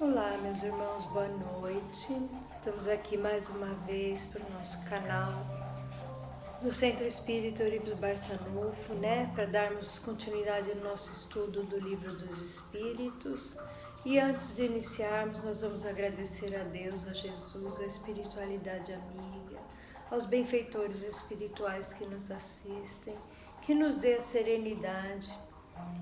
Olá, meus irmãos, boa noite. Estamos aqui mais uma vez para o nosso canal do Centro Espírita Eurípides Barçanufo, para darmos continuidade no nosso estudo do Livro dos Espíritos. E antes de iniciarmos, nós vamos agradecer a Deus, a Jesus, a espiritualidade amiga, aos benfeitores espirituais que nos assistem, que nos dê a serenidade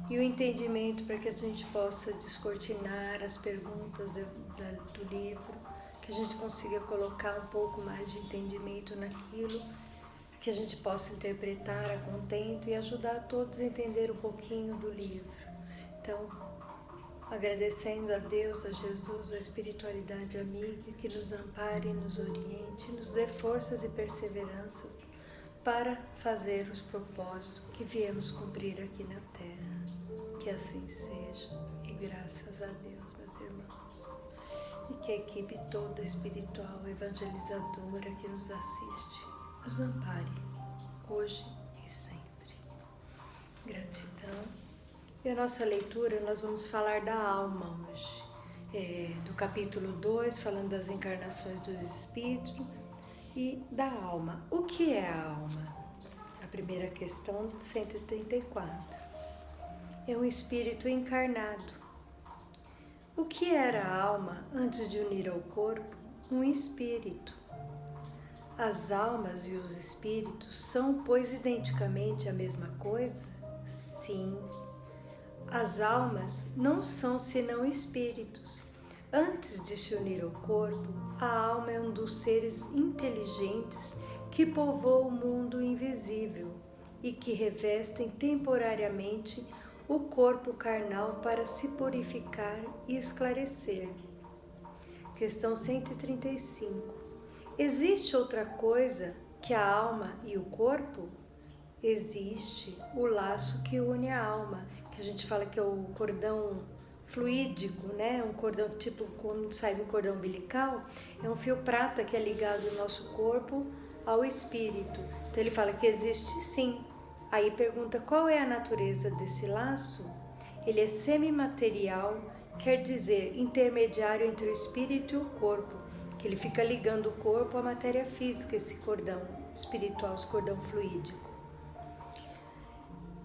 e o entendimento para que a gente possa descortinar as perguntas do livro, que a gente consiga colocar um pouco mais de entendimento naquilo, que a gente possa interpretar a contento e ajudar todos a entender um pouquinho do livro. Então, agradecendo a Deus, a Jesus, a espiritualidade amiga, que nos ampare, nos oriente, nos dê forças e perseveranças para fazer os propósitos que viemos cumprir aqui na Terra. Que assim seja, e graças a Deus, meus irmãos. E que a equipe toda espiritual, evangelizadora que nos assiste, nos ampare, hoje e sempre. Gratidão. E a nossa leitura, nós vamos falar da alma hoje. Do capítulo 2, falando das encarnações dos espíritos e da alma. O que é a alma? A primeira questão, 134. É um espírito encarnado. O que era a alma antes de unir ao corpo? Um espírito. As almas e os espíritos são, pois, identicamente a mesma coisa? Sim. As almas não são senão espíritos. Antes de se unir ao corpo, a alma é um dos seres inteligentes que povoam o mundo invisível e que revestem temporariamente o corpo carnal para se purificar e esclarecer. Questão 135. Existe outra coisa que a alma e o corpo? Existe o laço que une a alma, que a gente fala que é o cordão fluídico, um cordão tipo quando sai do cordão umbilical, é um fio prata que é ligado ao nosso corpo ao espírito. Então ele fala que existe sim. Aí pergunta qual é a natureza desse laço? Ele é semimaterial, quer dizer intermediário entre o espírito e o corpo, que ele fica ligando o corpo à matéria física, esse cordão espiritual, esse cordão fluídico.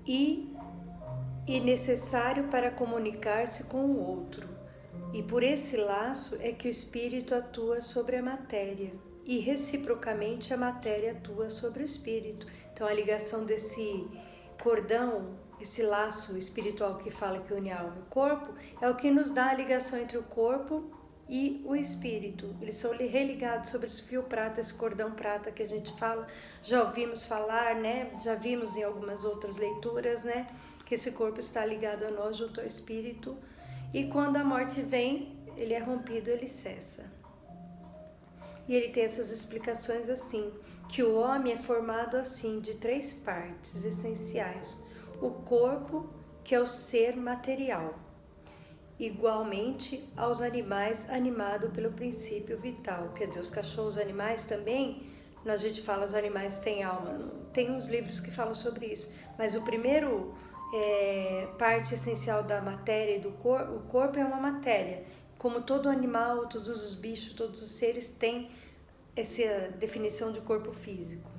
E necessário para comunicar-se com o outro. E por esse laço é que o espírito atua sobre a matéria. E reciprocamente a matéria atua sobre o espírito. Então a ligação desse cordão, esse laço espiritual que fala que une a alma e o corpo, é o que nos dá a ligação entre o corpo e o espírito. Eles são religados sobre esse fio prata, esse cordão prata que a gente fala, já ouvimos falar, já vimos em algumas outras leituras, que esse corpo está ligado a nós junto ao espírito, e quando a morte vem, ele é rompido, ele cessa. E ele tem essas explicações assim, que o homem é formado assim, de 3 partes essenciais. O corpo, que é o ser material, igualmente aos animais, animado pelo princípio vital. Quer dizer, os cachorros, os animais também, a gente fala os animais têm alma, tem uns livros que falam sobre isso, mas o primeiro parte essencial da matéria e do corpo, o corpo é uma matéria. Como todo animal, todos os bichos, todos os seres têm essa definição de corpo físico.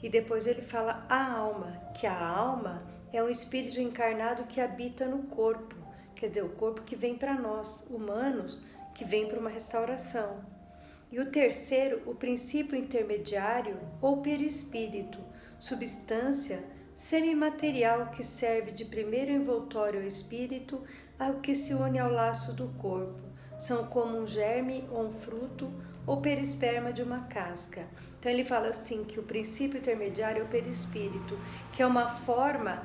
E depois ele fala a alma, que a alma é um espírito encarnado que habita no corpo, quer dizer, o corpo que vem para nós, humanos, que vem para uma restauração. E o terceiro, o princípio intermediário ou perispírito, substância semimaterial que serve de primeiro envoltório ao espírito, ao que se une ao laço do corpo. São como um germe ou um fruto ou perisperma de uma casca. Então ele fala assim que o princípio intermediário é o perispírito, que é uma forma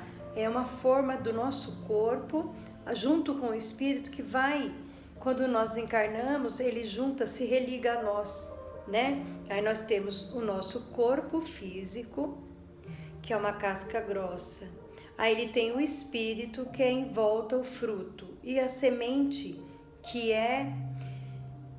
do nosso corpo, junto com o espírito, que vai, quando nós encarnamos, ele junta, se religa a nós, Aí nós temos o nosso corpo físico, que é uma casca grossa. Aí ele tem o espírito, que é em volta o fruto, e a semente, que é,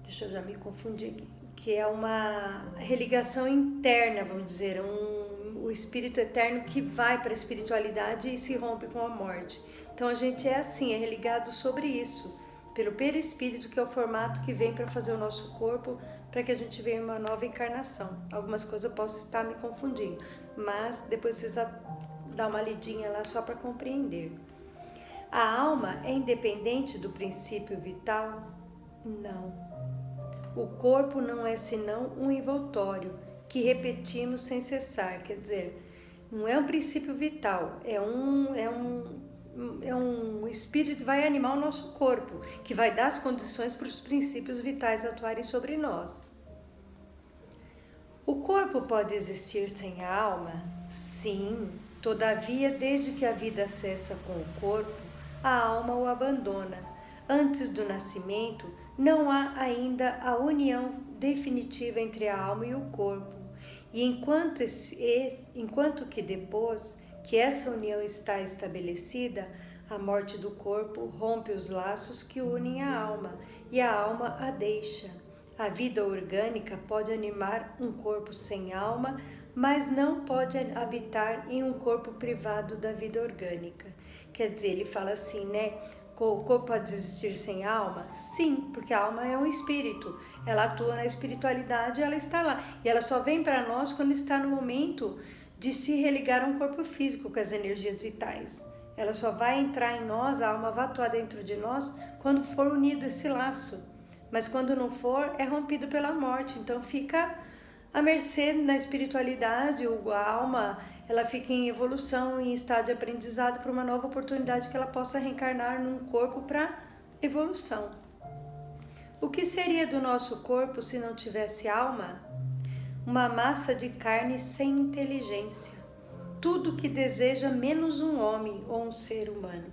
deixa eu já me confundir aqui, que é uma religação interna, vamos dizer, o espírito eterno que vai para a espiritualidade e se rompe com a morte. Então a gente é assim, é religado sobre isso, pelo perispírito, que é o formato que vem para fazer o nosso corpo, para que a gente venha uma nova encarnação. Algumas coisas eu posso estar me confundindo, mas depois vocês dá uma lidinha lá só para compreender. A alma é independente do princípio vital? Não. O corpo não é senão um envoltório que repetimos sem cessar, quer dizer, não é um princípio vital, é um espírito que vai animar o nosso corpo, que vai dar as condições para os princípios vitais atuarem sobre nós. O corpo pode existir sem a alma? Sim, todavia, desde que a vida cessa com o corpo, a alma o abandona. Antes do nascimento, não há ainda a união definitiva entre a alma e o corpo. E enquanto que depois que essa união está estabelecida, a morte do corpo rompe os laços que unem a alma e a alma a deixa. A vida orgânica pode animar um corpo sem alma, mas não pode habitar em um corpo privado da vida orgânica. Quer dizer, ele fala assim, né? O corpo pode existir sem alma? Sim, porque a alma é um espírito. Ela atua na espiritualidade, ela está lá. E ela só vem para nós quando está no momento de se religar a um corpo físico com as energias vitais. Ela só vai entrar em nós, a alma vai atuar dentro de nós quando for unido esse laço. Mas quando não for, é rompido pela morte. Então fica à mercê na espiritualidade, a alma ela fica em evolução, em estado de aprendizado para uma nova oportunidade que ela possa reencarnar num corpo para evolução. O que seria do nosso corpo se não tivesse alma? Uma massa de carne sem inteligência. Tudo que deseja menos um homem ou um ser humano.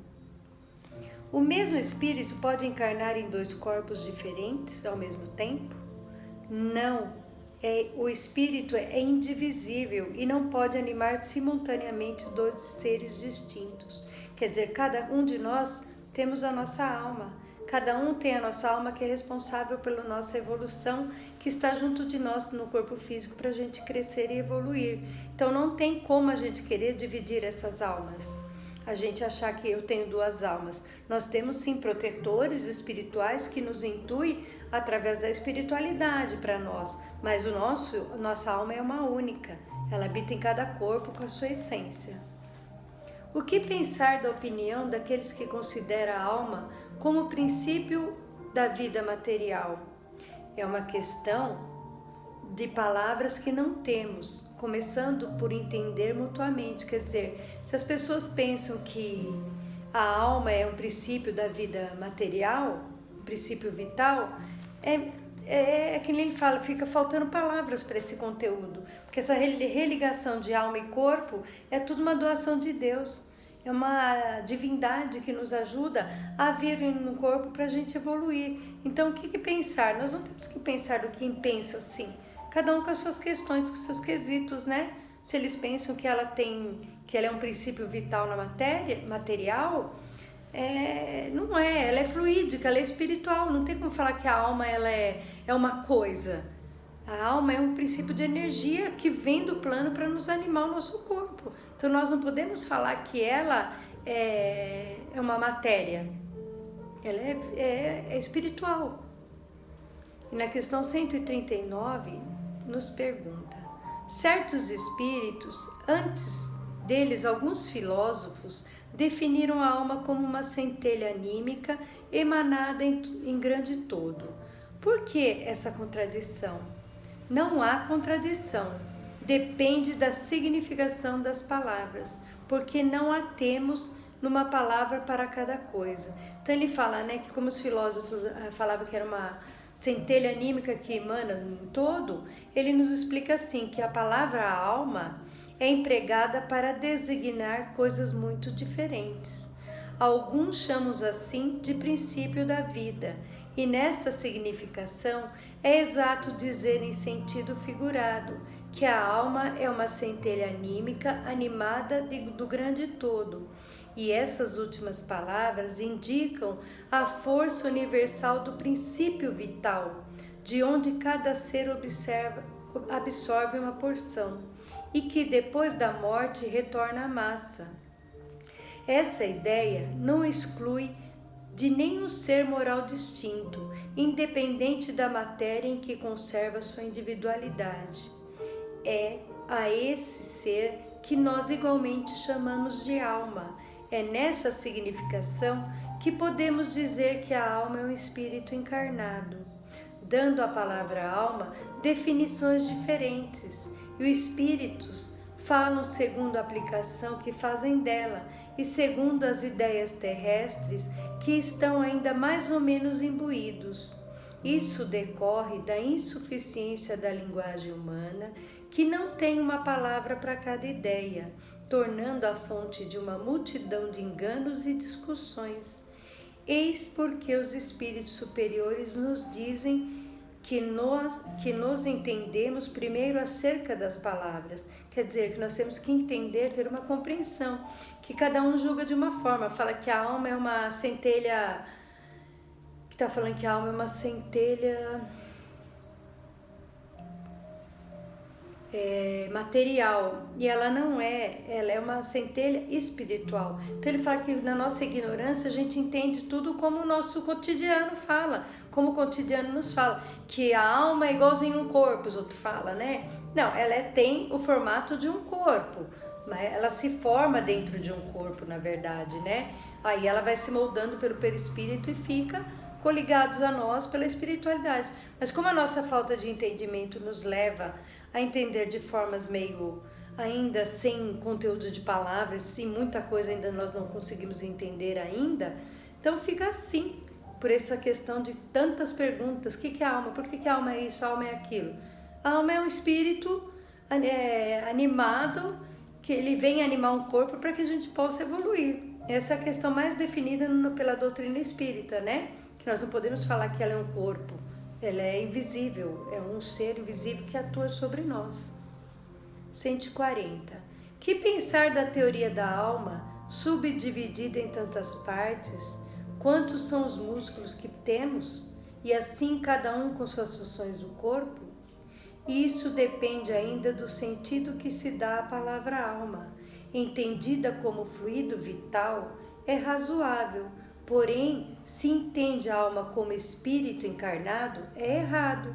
O mesmo espírito pode encarnar em dois corpos diferentes ao mesmo tempo? Não. O espírito é indivisível e não pode animar simultaneamente dois seres distintos. Quer dizer, cada um de nós temos a nossa alma. Cada um tem a nossa alma que é responsável pela nossa evolução, que está junto de nós no corpo físico para a gente crescer e evoluir. Então não tem como a gente querer dividir essas almas. A gente achar que eu tenho duas almas. Nós temos sim protetores espirituais que nos intuem através da espiritualidade para nós, mas nossa alma é uma única, ela habita em cada corpo com a sua essência. O que pensar da opinião daqueles que consideram a alma como princípio da vida material? É uma questão de palavras que não temos, começando por entender mutuamente. Quer dizer, se as pessoas pensam que a alma é um princípio da vida material, um princípio vital, é que nem ele fala, fica faltando palavras para esse conteúdo, porque essa religação de alma e corpo é tudo uma doação de Deus, é uma divindade que nos ajuda a vir no corpo para a gente evoluir. Então o que pensar? Nós não temos que pensar do quem pensa assim, cada um com as suas questões, com os seus quesitos, né? Se eles pensam que ela é um princípio vital na material, não é, ela é fluídica, ela é espiritual, não tem como falar que a alma ela é uma coisa. A alma é um princípio de energia que vem do plano para nos animar o nosso corpo. Então nós não podemos falar que ela é uma matéria, ela é espiritual. E na questão 139 nos pergunta: certos espíritos, antes deles alguns filósofos, definiram a alma como uma centelha anímica emanada em grande todo. Por que essa contradição? Não há contradição, depende da significação das palavras, porque não a temos numa palavra para cada coisa. Então ele fala, né, que como os filósofos falavam que era uma centelha anímica que emana em todo, ele nos explica assim, que a palavra alma é empregada para designar coisas muito diferentes. Alguns chamam assim de princípio da vida, e nesta significação é exato dizer em sentido figurado que a alma é uma centelha anímica animada do grande todo. E essas últimas palavras indicam a força universal do princípio vital, de onde cada ser absorve uma porção, e que depois da morte retorna à massa. Essa ideia não exclui de nenhum ser moral distinto, independente da matéria em que conserva sua individualidade. É a esse ser que nós igualmente chamamos de alma. É nessa significação que podemos dizer que a alma é um espírito encarnado, dando à palavra alma definições diferentes, e os espíritos falam segundo a aplicação que fazem dela e segundo as ideias terrestres que estão ainda mais ou menos imbuídos. Isso decorre da insuficiência da linguagem humana, que não tem uma palavra para cada ideia, tornando a fonte de uma multidão de enganos e discussões. Eis porque os espíritos superiores nos dizem que nos entendemos primeiro acerca das palavras. Quer dizer, que nós temos que entender, ter uma compreensão, que cada um julga de uma forma. Fala que a alma é uma centelha, que está falando que a alma é uma centelha material, e ela não é, ela é uma centelha espiritual. Então ele fala que na nossa ignorância a gente entende tudo como o nosso cotidiano fala, como o cotidiano nos fala, que a alma é igualzinho um corpo, os outros falam, né? Não, ela tem o formato de um corpo, mas ela se forma dentro de um corpo, na verdade, né? Aí ela vai se moldando pelo perispírito e fica coligados a nós pela espiritualidade. Mas como a nossa falta de entendimento nos leva a entender de formas meio ainda sem conteúdo de palavras, sim, muita coisa ainda nós não conseguimos entender ainda, então fica assim, por essa questão de tantas perguntas. O que é a alma? Por que a alma é isso? A alma é aquilo? A alma é um espírito animado, que ele vem animar um corpo para que a gente possa evoluir. Essa é a questão mais definida pela doutrina espírita, né? Que nós não podemos falar que ela é um corpo. Ela é invisível, é um ser invisível que atua sobre nós. 140. Que pensar da teoria da alma, subdividida em tantas partes? Quantos são os músculos que temos? E assim cada um com suas funções do corpo? Isso depende ainda do sentido que se dá à palavra alma. Entendida como fluido vital, é razoável. Porém, se entende a alma como espírito encarnado, é errado.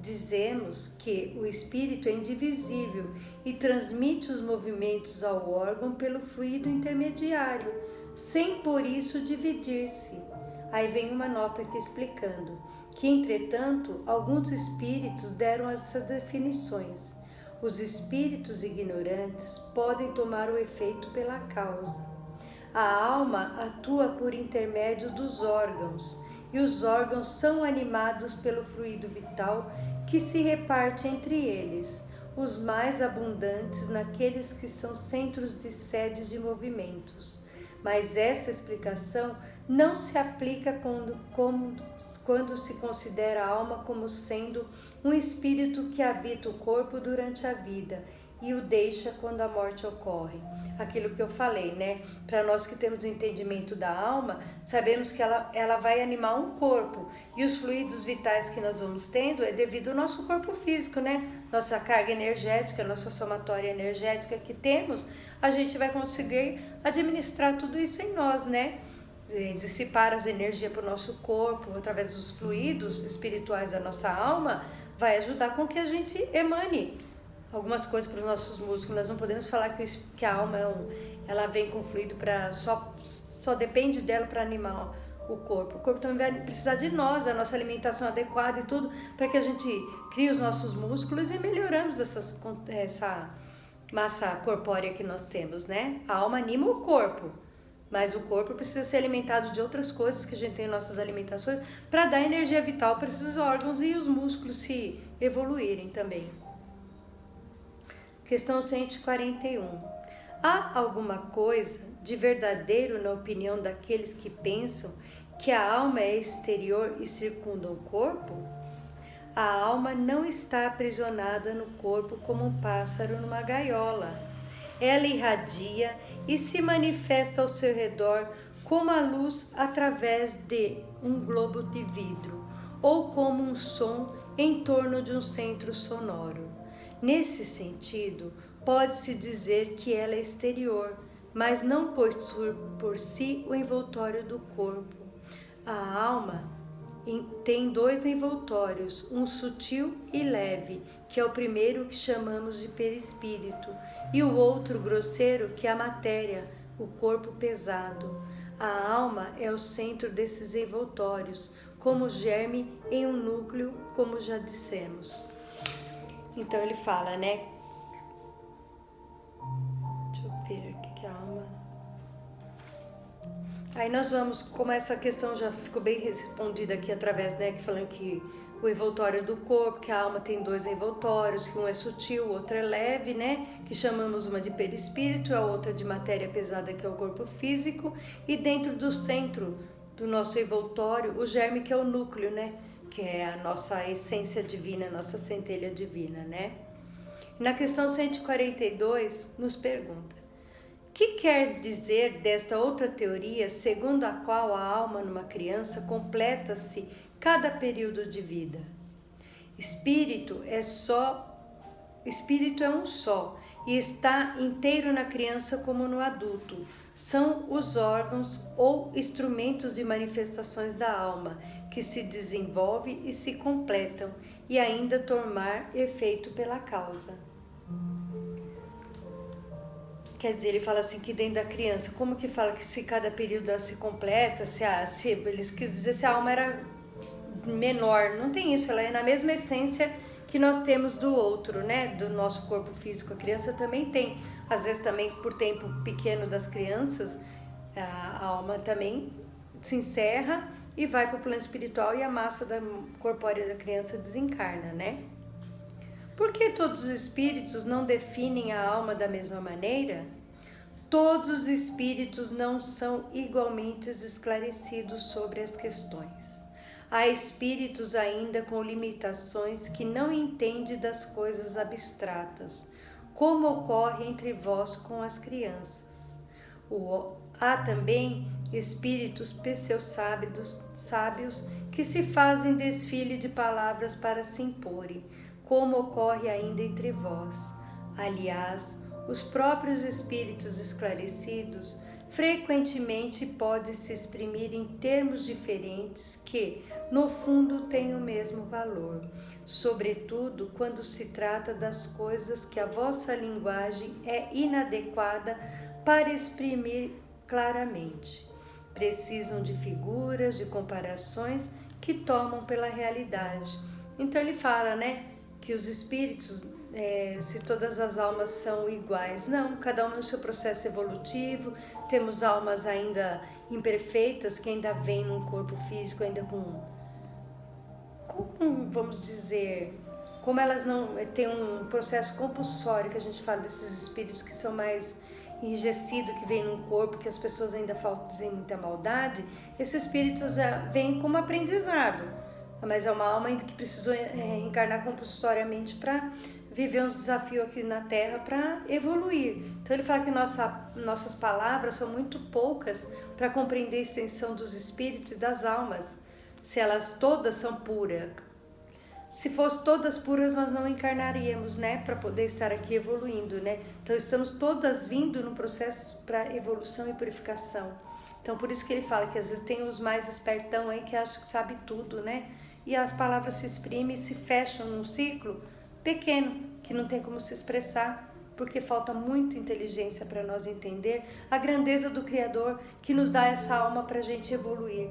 Dizemos que o espírito é indivisível e transmite os movimentos ao órgão pelo fluido intermediário, sem por isso dividir-se. Aí vem uma nota aqui explicando que, entretanto, alguns espíritos deram essas definições. Os espíritos ignorantes podem tomar o efeito pela causa. A alma atua por intermédio dos órgãos, e os órgãos são animados pelo fluido vital que se reparte entre eles, os mais abundantes naqueles que são centros de sede de movimentos. Mas essa explicação não se aplica quando se considera a alma como sendo um espírito que habita o corpo durante a vida e o deixa quando a morte ocorre. Aquilo que eu falei, né? Para nós que temos o entendimento da alma, sabemos que ela vai animar um corpo, e os fluidos vitais que nós vamos tendo é devido ao nosso corpo físico, né? Nossa carga energética, nossa somatória energética que temos, a gente vai conseguir administrar tudo isso em nós, né? Dissipar as energias para o nosso corpo através dos fluidos espirituais da nossa alma, vai ajudar com que a gente emane algumas coisas para os nossos músculos. Nós não podemos falar que a alma ela vem com fluido para só depende dela para animar o corpo. O corpo também vai precisar de nós, a nossa alimentação adequada e tudo, para que a gente crie os nossos músculos e melhoramos essa massa corpórea que nós temos, né? A alma anima o corpo, mas o corpo precisa ser alimentado de outras coisas que a gente tem em nossas alimentações para dar energia vital para esses órgãos e os músculos se evoluírem também. Questão 141. Há alguma coisa de verdadeiro na opinião daqueles que pensam que a alma é exterior e circunda o corpo? A alma não está aprisionada no corpo como um pássaro numa gaiola. Ela irradia e se manifesta ao seu redor como a luz através de um globo de vidro ou como um som em torno de um centro sonoro. Nesse sentido, pode-se dizer que ela é exterior, mas não possui por si o envoltório do corpo. A alma tem 2 envoltórios, um sutil e leve, que é o primeiro que chamamos de perispírito, e o outro grosseiro, que é a matéria, o corpo pesado. A alma é o centro desses envoltórios, como germe em um núcleo, como já dissemos. Então ele fala, né? Deixa eu ver aqui que a alma... Aí nós vamos, como essa questão já ficou bem respondida aqui através, né, que falando que o envoltório do corpo, que a alma tem 2 envoltórios, que um é sutil, o outro é leve, né, que chamamos uma de perispírito, a outra de matéria pesada, que é o corpo físico, e dentro do centro do nosso envoltório, o germe, que é o núcleo, né, que é a nossa essência divina, a nossa centelha divina, né. Na questão 142, nos pergunta: que quer dizer desta outra teoria, segundo a qual a alma numa criança completa-se cada período de vida? Espírito é um só e está inteiro na criança como no adulto. São os órgãos ou instrumentos de manifestações da alma que se desenvolvem e se completam e ainda tomar efeito pela causa. Quer dizer, ele fala assim que dentro da criança, como que fala que se cada período ela se completa, se eles quis dizer se a alma era menor, não tem isso, ela é na mesma essência que nós temos do outro, né, do nosso corpo físico. A criança também tem, às vezes também por tempo pequeno das crianças, a alma também se encerra e vai para o plano espiritual e a massa corpórea da criança desencarna, né? Por que todos os espíritos não definem a alma da mesma maneira? Todos os espíritos não são igualmente esclarecidos sobre as questões. Há espíritos ainda com limitações que não entendem das coisas abstratas, como ocorre entre vós com as crianças. Há também espíritos pseudo-sábios que se fazem desfile de palavras para se imporem, como ocorre ainda entre vós. Aliás, os próprios espíritos esclarecidos frequentemente podem se exprimir em termos diferentes que, no fundo, têm o mesmo valor, sobretudo quando se trata das coisas que a vossa linguagem é inadequada para exprimir claramente. Precisam de figuras, de comparações que tomam pela realidade. Então ele fala, né, que os espíritos, se todas as almas são iguais, não, cada um no seu processo evolutivo. Temos almas ainda imperfeitas que ainda vêm num corpo físico ainda com vamos dizer, como elas não têm um processo compulsório, que a gente fala desses espíritos que são mais enrijecidos, que vêm num corpo que as pessoas ainda fazem muita maldade. Esses espíritos vêm como aprendizado, mas é uma alma ainda que precisou encarnar compulsoriamente para viver uns desafios aqui na Terra, para evoluir. Então ele fala que nossas palavras são muito poucas para compreender a extensão dos espíritos e das almas, se elas todas são puras. Se fossem todas puras, nós não encarnaríamos, né, para poder estar aqui evoluindo, né? Então estamos todas vindo no processo para evolução e purificação. Então por isso que ele fala que às vezes tem os mais espertão aí que acham que sabe tudo, né? E as palavras se exprimem e se fecham num ciclo pequeno, que não tem como se expressar, porque falta muita inteligência para nós entender a grandeza do Criador que nos dá essa alma para a gente evoluir,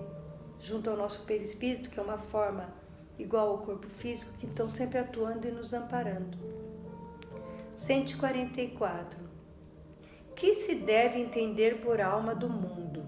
junto ao nosso perispírito, que é uma forma igual ao corpo físico, que estão sempre atuando e nos amparando. 144. Que se deve entender por alma do mundo?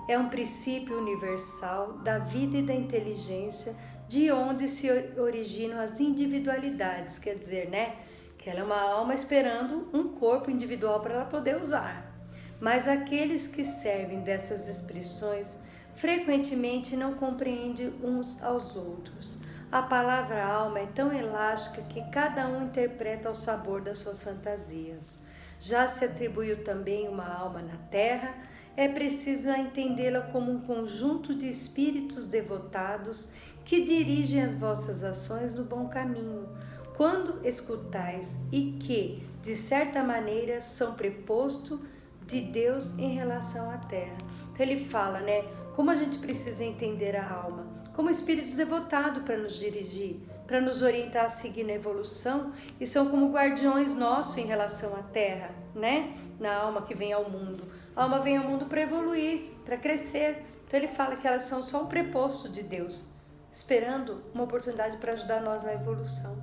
É um princípio universal da vida e da inteligência, de onde se originam as individualidades, quer dizer, né, que ela é uma alma esperando um corpo individual para ela poder usar. Mas aqueles que servem dessas expressões frequentemente não compreendem uns aos outros. A palavra alma é tão elástica que cada um interpreta ao sabor das suas fantasias. Já se atribuiu também uma alma na terra, é preciso entendê-la como um conjunto de espíritos devotados que dirigem as vossas ações no bom caminho, quando escutais, e que, de certa maneira, são preposto de Deus em relação à terra. Então ele fala, né, como a gente precisa entender a alma, como espíritos devotados para nos dirigir, para nos orientar a seguir na evolução, e são como guardiões nossos em relação à Terra, né? Na alma que vem ao mundo. A alma vem ao mundo para evoluir, para crescer. Então ele fala que elas são só um preposto de Deus, esperando uma oportunidade para ajudar nós na evolução.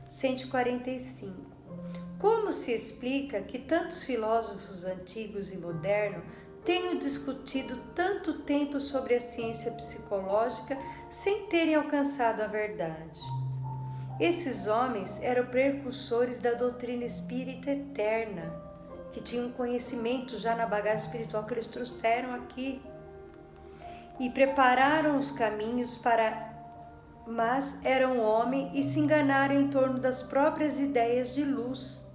145. Como se explica que tantos filósofos antigos e modernos tenham discutido tanto tempo sobre a ciência psicológica sem terem alcançado a verdade? Esses homens eram precursores da doutrina espírita eterna, que tinham conhecimento já na bagagem espiritual que eles trouxeram aqui e prepararam os caminhos mas eram homens e se enganaram em torno das próprias ideias de luz.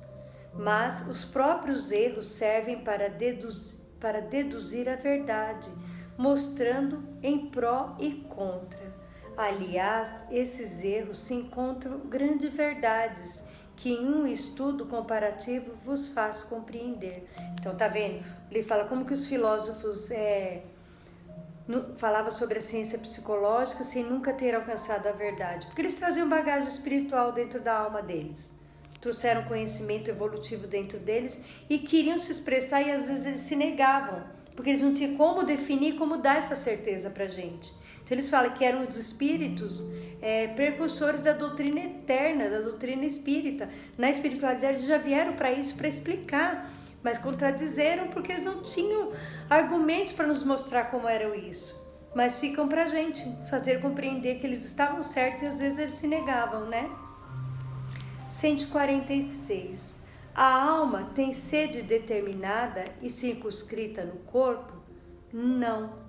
Mas os próprios erros servem para deduzir a verdade, mostrando em pró e contra. Aliás, esses erros se encontram grandes verdades que em um estudo comparativo vos faz compreender. Então, tá vendo? Ele fala como que os filósofos falavam sobre a ciência psicológica sem nunca ter alcançado a verdade, porque eles traziam bagagem espiritual dentro da alma deles, trouxeram conhecimento evolutivo dentro deles e queriam se expressar, e às vezes eles se negavam, porque eles não tinham como definir, como dar essa certeza pra gente. Então eles falam que eram os espíritos precursores da doutrina eterna, da doutrina espírita. Na espiritualidade eles já vieram para isso, para explicar, mas contradizeram porque eles não tinham argumentos para nos mostrar como era isso. Mas ficam para a gente fazer compreender que eles estavam certos e às vezes eles se negavam, né? 146. A alma tem sede determinada e circunscrita no corpo? Não.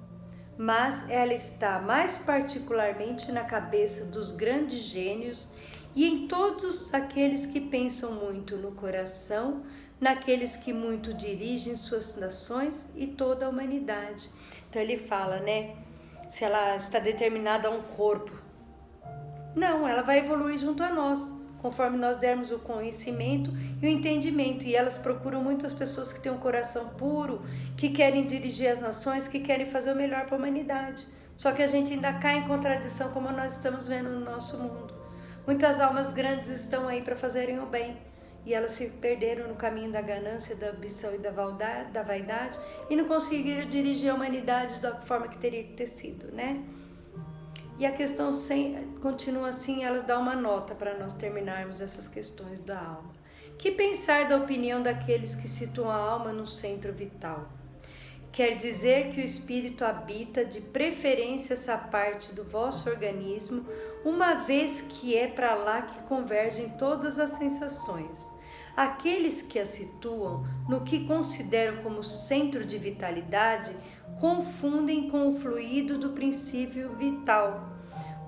Mas ela está mais particularmente na cabeça dos grandes gênios e em todos aqueles que pensam muito no coração, naqueles que muito dirigem suas nações e toda a humanidade. Então ele fala, né? Se ela está determinada a um corpo. Não, ela vai evoluir junto a nós, conforme nós dermos o conhecimento e o entendimento. E elas procuram muitas pessoas que têm um coração puro, que querem dirigir as nações, que querem fazer o melhor para a humanidade. Só que a gente ainda cai em contradição, como nós estamos vendo no nosso mundo. Muitas almas grandes estão aí para fazerem o bem, e elas se perderam no caminho da ganância, da ambição e da vaidade, e não conseguiram dirigir a humanidade da forma que teria que ter sido, né? E a questão continua assim, ela dá uma nota para nós terminarmos essas questões da alma. Que pensar da opinião daqueles que situam a alma no centro vital? Quer dizer que o espírito habita de preferência essa parte do vosso organismo, uma vez que é para lá que convergem todas as sensações. Aqueles que a situam no que consideram como centro de vitalidade confundem com o fluido do princípio vital.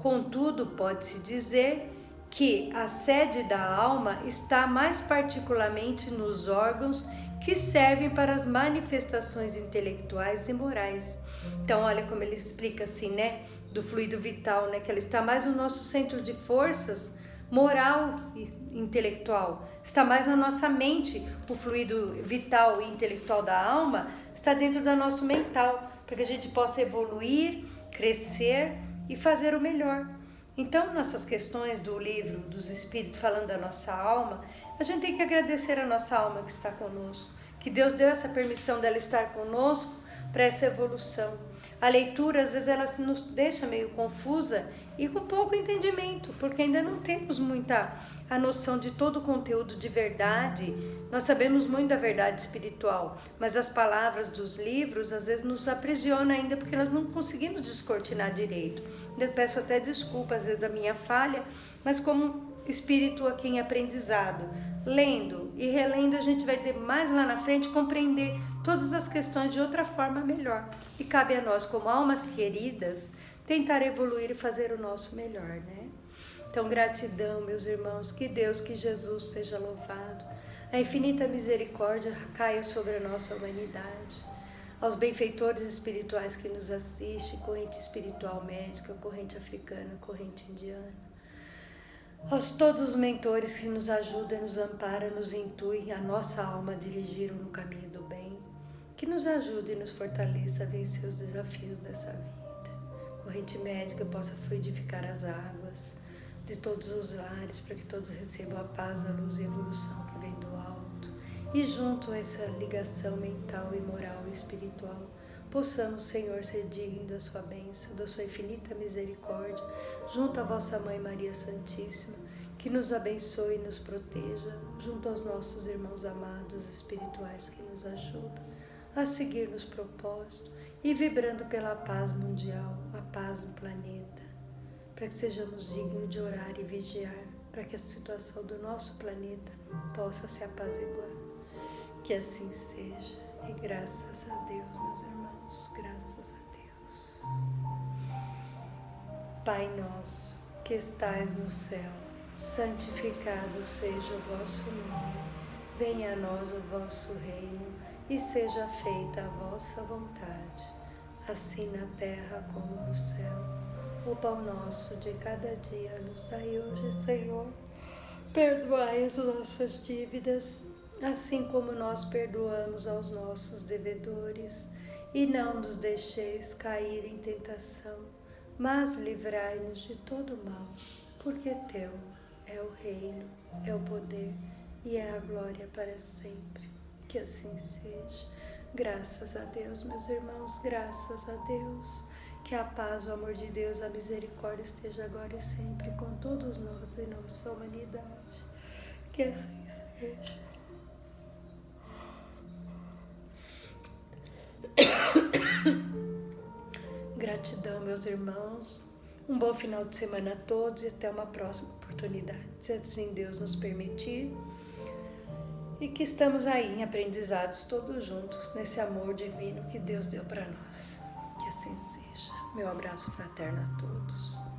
Contudo, pode-se dizer que a sede da alma está mais particularmente nos órgãos que servem para as manifestações intelectuais e morais. Então, olha como ele explica assim, né, do fluido vital, né, que ela está mais no nosso centro de forças moral e intelectual, está mais na nossa mente. O fluido vital e intelectual da alma está dentro do nosso mental, para que a gente possa evoluir, crescer e fazer o melhor. Então, nessas questões do livro dos Espíritos falando da nossa alma, a gente tem que agradecer a nossa alma que está conosco, que Deus deu essa permissão dela estar conosco para essa evolução. A leitura, às vezes, ela nos deixa meio confusa e com pouco entendimento, porque ainda não temos muita a noção de todo o conteúdo de verdade. Nós sabemos muito da verdade espiritual, mas as palavras dos livros, às vezes, nos aprisionam ainda, porque nós não conseguimos descortinar direito. Eu peço até desculpas, às vezes, da minha falha, mas como espírito aqui em aprendizado, lendo e relendo, a gente vai ter mais lá na frente compreender todas as questões de outra forma melhor. E cabe a nós, como almas queridas, tentar evoluir e fazer o nosso melhor, né? Então, gratidão, meus irmãos, que Deus, que Jesus seja louvado. A infinita misericórdia caia sobre a nossa humanidade. Aos benfeitores espirituais que nos assistem, corrente espiritual médica, corrente africana, corrente indiana. Aos todos os mentores que nos ajudam, nos amparam, nos intuem a nossa alma a dirigir no caminho do bem. que nos ajude e nos fortaleça a vencer os desafios dessa vida. Corrente médica possa fluidificar as águas de todos os lares, para que todos recebam a paz, a luz e a evolução que vem do alto. E junto a essa ligação mental e moral e espiritual, possamos, Senhor, ser dignos da sua bênção, da sua infinita misericórdia, junto à vossa Mãe Maria Santíssima, que nos abençoe e nos proteja, junto aos nossos irmãos amados espirituais que nos ajudam a seguir nos propósitos e vibrando pela paz mundial, a paz no planeta, para que sejamos dignos de orar e vigiar, para que a situação do nosso planeta possa se apaziguar. Que assim seja, e graças a Deus, meus irmãos, graças a Deus. Pai nosso, que estais no céu, santificado seja o vosso nome. Venha a nós o vosso reino, e seja feita a vossa vontade, assim na terra como no céu. O pão nosso de cada dia nos dai hoje, Senhor. Perdoai as nossas dívidas, assim como nós perdoamos aos nossos devedores. E não nos deixeis cair em tentação, mas livrai-nos de todo mal, porque teu é o reino, é o poder e é a glória para sempre. Que assim seja. Graças a Deus, meus irmãos, graças a Deus. Que a paz, o amor de Deus, a misericórdia esteja agora e sempre com todos nós e nossa humanidade. Que assim seja. Gratidão, meus irmãos. Um bom final de semana a todos e até uma próxima oportunidade, se assim Deus nos permitir. E que estamos aí em aprendizados todos juntos, nesse amor divino que Deus deu para nós. Que assim seja. Meu abraço fraterno a todos.